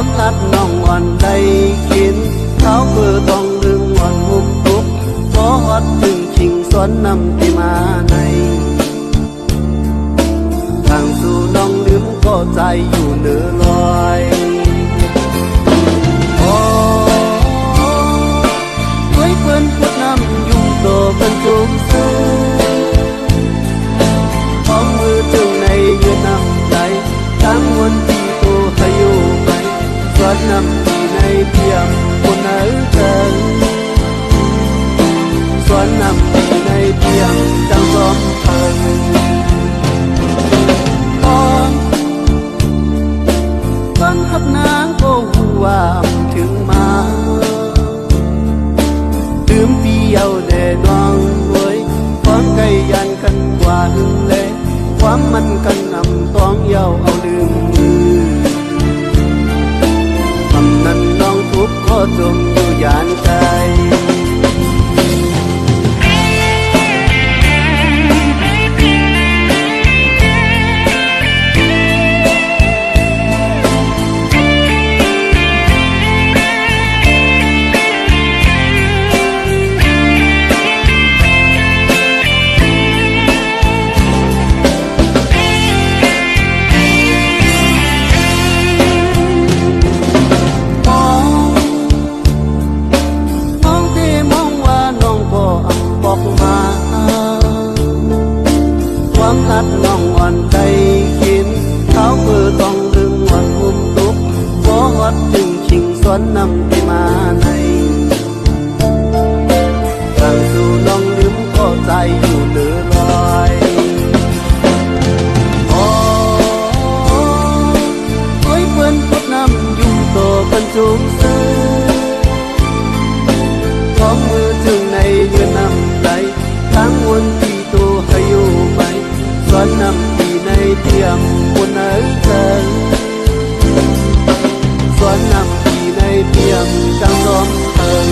ความรักน้องอ่อนได้กินเขาเพื่อต้องดึงอ่อนหุบทุกขอฮอดถึงชิงสวนนำที่มาในทางสู่น้องลืมก็ใจอยู่เหนือลอยโอ้ด้วยเพื่อนพูดน้ำยุ่งโตเป็นจุกซื้อของมือถึงในยืนนำใจทั้งวันที่ตัวขยุไปสวนนำที่ในเพียงคนไหนเกินสวนนำที่ในเพียงจังสมเพิ่งฟังหับนางก็หูว่าถึงมาลืมเปียวแด่น้องเว้ยความไกลยันกันกว่าหึงเละความมันกันนำต้องเย้าเอาลืมมือคำนั้นน้องทุกข์ก็จมอยู่ยานใจความรักน้องอ่อนใจกินเขาเพื่อต้องดึงอ่อนหุมทุกขอฮอดถึงชิงสวนนำที่มาในทางสู่น้องลืมก็ใจอยู่เหนือลอยโอ้ยเพื่อนพูดน้ำยุ่งโตกันจุกซื้อของมือถึงในยืนนำใจทั้งวันที่ตัวให้อยู่ไปสวนนำที่ในเพียงคนไหนเกินสวนนำที่ในเพียงจังสมเพิ่ง